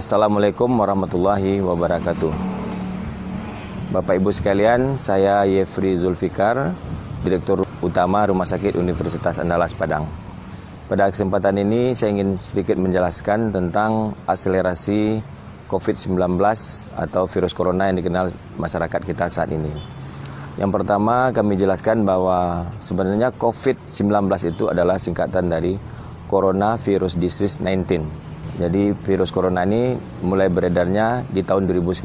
Assalamualaikum warahmatullahi wabarakatuh. Bapak Ibu sekalian, saya Yefri Zulfikar, Direktur Utama Rumah Sakit Universitas Andalas Padang. Pada kesempatan ini saya ingin sedikit menjelaskan tentang akselerasi COVID-19 atau virus corona yang dikenal masyarakat kita saat ini. Yang pertama kami jelaskan bahwa sebenarnya COVID-19 itu adalah singkatan dari Coronavirus Disease 19. Jadi virus corona ini mulai beredarnya di tahun 2019.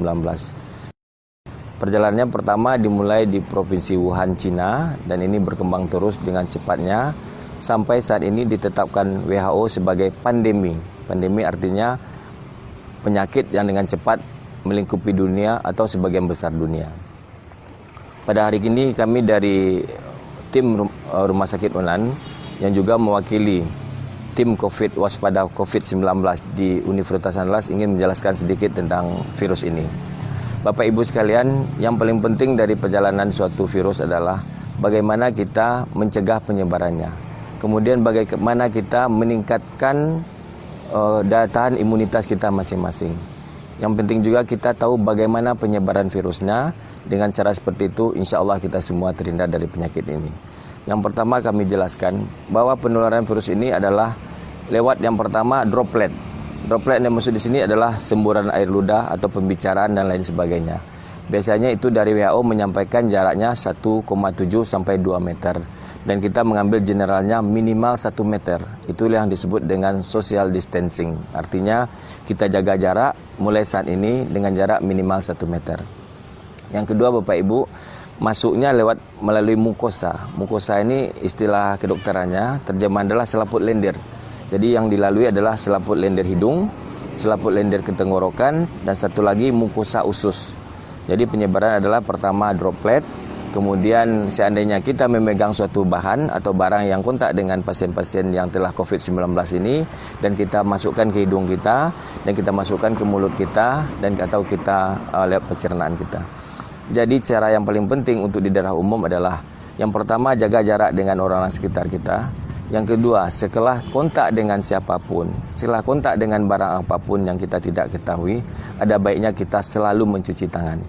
Perjalanannya pertama dimulai di Provinsi Wuhan, Cina, dan ini berkembang terus dengan cepatnya sampai saat ini ditetapkan WHO sebagai pandemi. Pandemi artinya penyakit yang dengan cepat melingkupi dunia atau sebagian besar dunia. Pada hari ini kami dari tim Rumah Sakit Unan yang juga mewakili tim waspada COVID-19 di Universitas Andalas ingin menjelaskan sedikit tentang virus ini. Bapak Ibu sekalian, yang paling penting dari perjalanan suatu virus adalah bagaimana kita mencegah penyebarannya. Kemudian bagaimana kita meningkatkan daya tahan imunitas kita masing-masing. Yang penting juga kita tahu bagaimana penyebaran virusnya. Dengan cara seperti itu, insya Allah kita semua terhindar dari penyakit ini. Yang pertama kami jelaskan bahwa penularan virus ini adalah lewat yang pertama droplet. Droplet yang maksud di sini adalah semburan air ludah atau pembicaraan dan lain sebagainya. Biasanya itu dari WHO menyampaikan jaraknya 1,7 sampai 2 meter. Dan kita mengambil generalnya minimal 1 meter. Itulah yang disebut dengan social distancing. Artinya kita jaga jarak mulai saat ini dengan jarak minimal 1 meter. Yang kedua Bapak Ibu, masuknya melalui mukosa. Mukosa ini istilah kedokterannya, terjemahan adalah selaput lendir. Jadi yang dilalui adalah selaput lendir hidung, selaput lendir ke tenggorokan, dan satu lagi mukosa usus. Jadi penyebaran adalah pertama droplet, kemudian seandainya kita memegang suatu bahan atau barang yang kontak dengan pasien-pasien yang telah COVID-19 ini, dan kita masukkan ke hidung kita, dan kita masukkan ke mulut kita, dan atau kita lewat pencernaan kita. Jadi cara yang paling penting untuk di daerah umum adalah yang pertama jaga jarak dengan orang sekitar kita. Yang kedua, setelah kontak dengan siapapun, setelah kontak dengan barang apapun yang kita tidak ketahui, ada baiknya kita selalu mencuci tangan.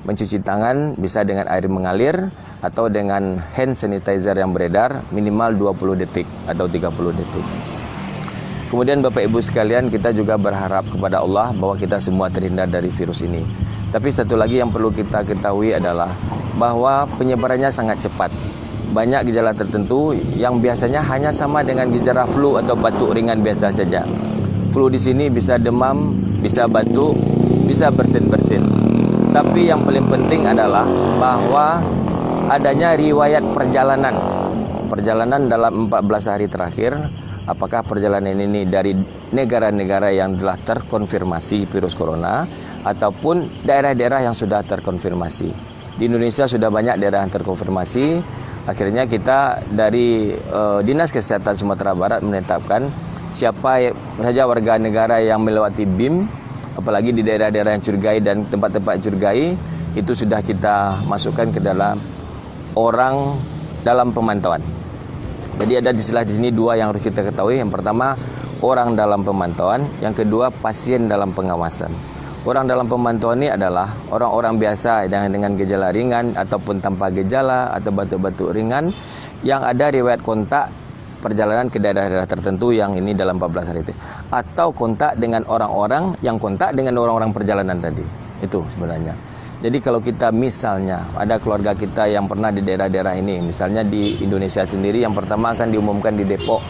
Mencuci tangan bisa dengan air mengalir atau dengan hand sanitizer yang beredar minimal 20 detik atau 30 detik. Kemudian Bapak Ibu sekalian, kita juga berharap kepada Allah bahwa kita semua terhindar dari virus ini. Tapi satu lagi yang perlu kita ketahui adalah bahwa penyebarannya sangat cepat. Banyak gejala tertentu yang biasanya hanya sama dengan gejala flu atau batuk ringan biasa saja. Flu di sini bisa demam, bisa batuk, bisa bersin-bersin. Tapi yang paling penting adalah bahwa adanya riwayat perjalanan. Perjalanan dalam 14 hari terakhir, apakah perjalanan ini dari negara-negara yang telah terkonfirmasi virus corona ataupun daerah-daerah yang sudah terkonfirmasi. Di Indonesia sudah banyak daerah yang terkonfirmasi. Akhirnya kita dari Dinas Kesehatan Sumatera Barat menetapkan siapa saja warga negara yang melewati BIM, apalagi di daerah-daerah yang curigai dan tempat-tempat curigai, itu sudah kita masukkan ke dalam orang dalam pemantauan. Jadi ada istilah di sini dua yang harus kita ketahui. Yang pertama, orang dalam pemantauan. Yang kedua, pasien dalam pengawasan. Orang dalam pemantauan ini adalah orang-orang biasa dengan gejala ringan ataupun tanpa gejala atau batuk-batuk ringan yang ada riwayat kontak perjalanan ke daerah-daerah tertentu yang ini dalam 14 hari itu. Atau kontak dengan orang-orang yang kontak dengan orang-orang perjalanan tadi. Itu sebenarnya. Jadi kalau kita misalnya ada keluarga kita yang pernah di daerah-daerah ini, misalnya di Indonesia sendiri yang pertama akan diumumkan di Depok.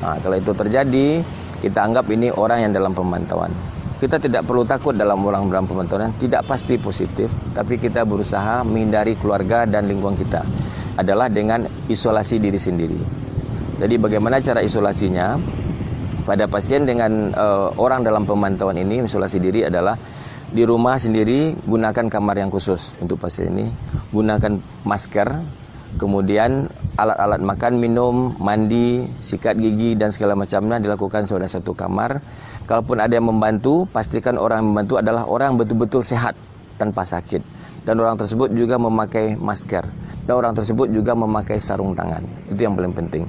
Nah, kalau itu terjadi, kita anggap ini orang yang dalam pemantauan. Kita tidak perlu takut dalam orang dalam pemantauan, tidak pasti positif, tapi kita berusaha menghindari keluarga dan lingkungan kita adalah dengan isolasi diri sendiri. Jadi bagaimana cara isolasinya? Pada pasien dengan orang dalam pemantauan ini, isolasi diri adalah di rumah sendiri gunakan kamar yang khusus untuk pasien ini, gunakan masker, kemudian alat-alat makan, minum, mandi, sikat gigi dan segala macamnya dilakukan pada satu kamar. Kalaupun ada yang membantu, pastikan orang yang membantu adalah orang yang betul-betul sehat tanpa sakit. Dan orang tersebut juga memakai masker. Dan orang tersebut juga memakai sarung tangan. Itu yang paling penting.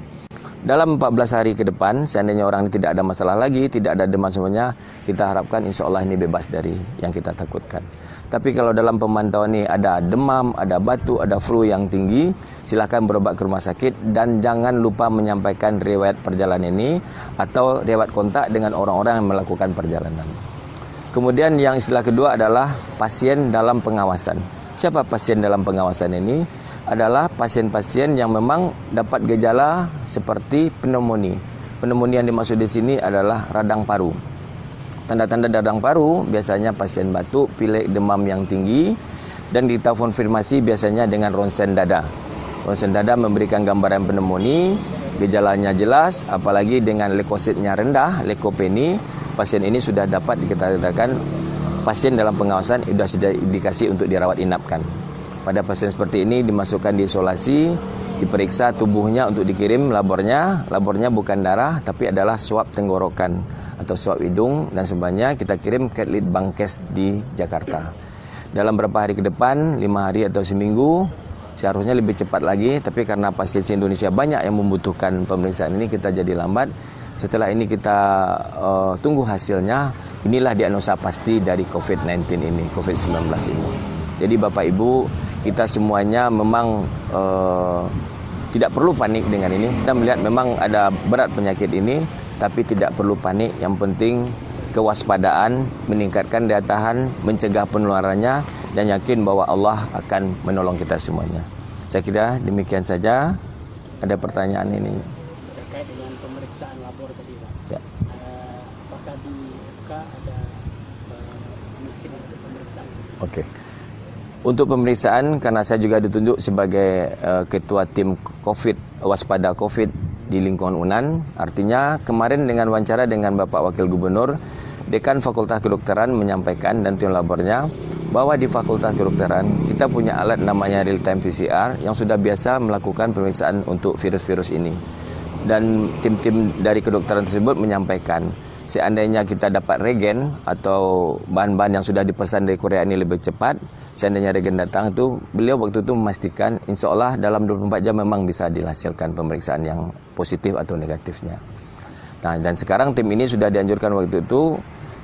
Dalam 14 hari ke depan, seandainya orang ini tidak ada masalah lagi, tidak ada demam semuanya, kita harapkan insya Allah ini bebas dari yang kita takutkan. Tapi kalau dalam pemantauan ini ada demam, ada batuk, ada flu yang tinggi, silakan berobat ke rumah sakit dan jangan lupa menyampaikan riwayat perjalanan ini atau riwayat kontak dengan orang-orang yang melakukan perjalanan. Kemudian yang istilah kedua adalah pasien dalam pengawasan. Siapa pasien dalam pengawasan ini? Adalah pasien-pasien yang memang dapat gejala seperti pneumonia. Pneumonia yang dimaksud di sini adalah radang paru. Tanda-tanda radang paru biasanya pasien batuk, pilek, demam yang tinggi, dan kita konfirmasi biasanya dengan ronsen dada. Ronsen dada memberikan gambaran pneumonia, gejalanya jelas, apalagi dengan leukositnya rendah, leukopenia, pasien ini sudah dapat dikatakan pasien dalam pengawasan, sudah indikasi untuk dirawat inapkan. Pada pasien seperti ini dimasukkan di isolasi, diperiksa tubuhnya untuk dikirim labornya. Labornya bukan darah tapi adalah swab tenggorokan atau swab hidung dan sebagainya, kita kirim ke Litbangkes di Jakarta. Dalam beberapa hari ke depan, 5 hari atau seminggu, seharusnya lebih cepat lagi, tapi karena pasien Indonesia banyak yang membutuhkan pemeriksaan ini, kita jadi lambat. Setelah ini kita tunggu hasilnya. Inilah diagnosa pasti dari COVID-19 ini, COVID-19 ini. Jadi Bapak Ibu, kita semuanya memang tidak perlu panik dengan ini. Kita melihat memang ada berat penyakit ini, tapi tidak perlu panik. Yang penting kewaspadaan, meningkatkan daya tahan, mencegah penularannya, dan yakin bahwa Allah akan menolong kita semuanya. Saya kira demikian saja. Ada pertanyaan ini. Terkait dengan pemeriksaan labor tadi, Pak. Ya. Apakah di UK ada mesin untuk pemeriksaan? Oke. Untuk pemeriksaan, karena saya juga ditunjuk sebagai ketua tim COVID, waspada COVID di lingkungan UNAN. Artinya kemarin dengan wawancara dengan Bapak Wakil Gubernur, Dekan Fakultas Kedokteran menyampaikan dan tim labornya bahwa di Fakultas Kedokteran kita punya alat namanya real time PCR yang sudah biasa melakukan pemeriksaan untuk virus-virus ini. Dan tim-tim dari kedokteran tersebut menyampaikan seandainya kita dapat regen atau bahan-bahan yang sudah dipesan dari Korea ini lebih cepat, seandainya regen datang itu, beliau waktu itu memastikan insya Allah dalam 24 jam memang bisa dihasilkan pemeriksaan yang positif atau negatifnya. Nah, dan sekarang tim ini sudah dianjurkan waktu itu,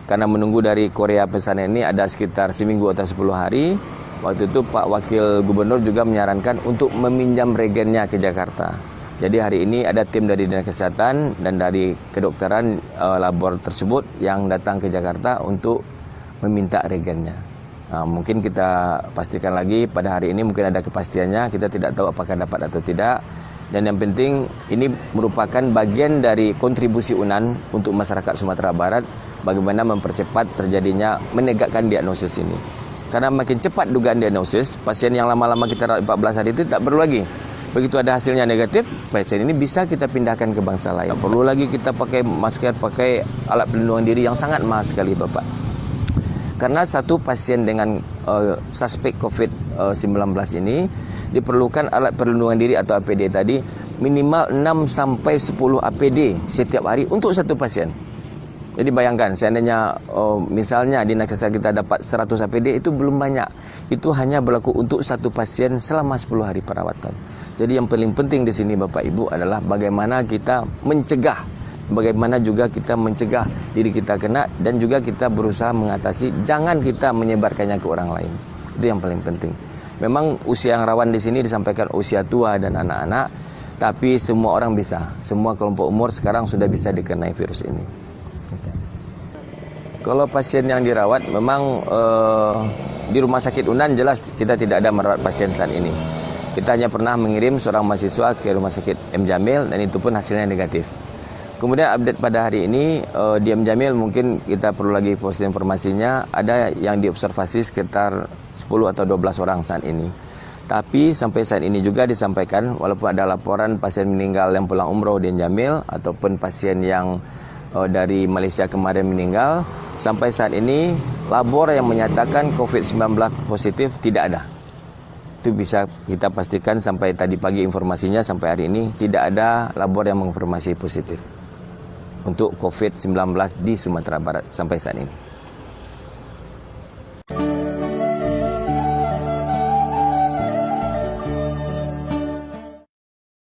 karena menunggu dari Korea pesanan ini ada sekitar seminggu atau 10 hari, waktu itu Pak Wakil Gubernur juga menyarankan untuk meminjam regennya ke Jakarta. Jadi hari ini ada tim dari Dinas Kesehatan dan dari kedokteran labor tersebut yang datang ke Jakarta untuk meminta regennya. Nah, mungkin kita pastikan lagi pada hari ini, mungkin ada kepastiannya, kita tidak tahu apakah dapat atau tidak. Dan yang penting ini merupakan bagian dari kontribusi UNAN untuk masyarakat Sumatera Barat, bagaimana mempercepat terjadinya menegakkan diagnosis ini. Karena makin cepat dugaan diagnosis, pasien yang lama-lama kita rawat 14 hari itu tak perlu lagi. Begitu ada hasilnya negatif, pasien ini bisa kita pindahkan ke bangsa lain. Tak perlu lagi kita pakai masker, pakai alat pelindungan diri yang sangat mahal sekali, Bapak. Karena satu pasien dengan suspek COVID-19 ini diperlukan alat perlindungan diri atau APD tadi minimal 6-10 APD setiap hari untuk satu pasien. Jadi bayangkan seandainya misalnya di Dinas Kesehatan kita dapat 100 APD, itu belum banyak. Itu hanya berlaku untuk satu pasien selama 10 hari perawatan. Jadi yang paling penting di sini Bapak Ibu adalah bagaimana kita mencegah, bagaimana juga kita mencegah diri kita kena, dan juga kita berusaha mengatasi jangan kita menyebarkannya ke orang lain. Itu yang paling penting. Memang usia yang rawan di sini disampaikan usia tua dan anak-anak, tapi semua orang bisa, semua kelompok umur sekarang sudah bisa dikenai virus ini. Kalau pasien yang dirawat memang di rumah sakit UNAN jelas kita tidak ada merawat pasien saat ini. Kita hanya pernah mengirim seorang mahasiswa ke rumah sakit M. Jamil dan itu pun hasilnya negatif. Kemudian update pada hari ini di M. Jamil mungkin kita perlu lagi post informasinya, ada yang diobservasi sekitar 10 atau 12 orang saat ini. Tapi sampai saat ini juga disampaikan walaupun ada laporan pasien meninggal yang pulang umroh di M. Jamil ataupun pasien yang dari Malaysia kemarin meninggal, sampai saat ini labor yang menyatakan COVID-19 positif tidak ada. Itu bisa kita pastikan sampai tadi pagi informasinya, sampai hari ini tidak ada labor yang mengonfirmasi positif untuk COVID-19 di Sumatera Barat sampai saat ini.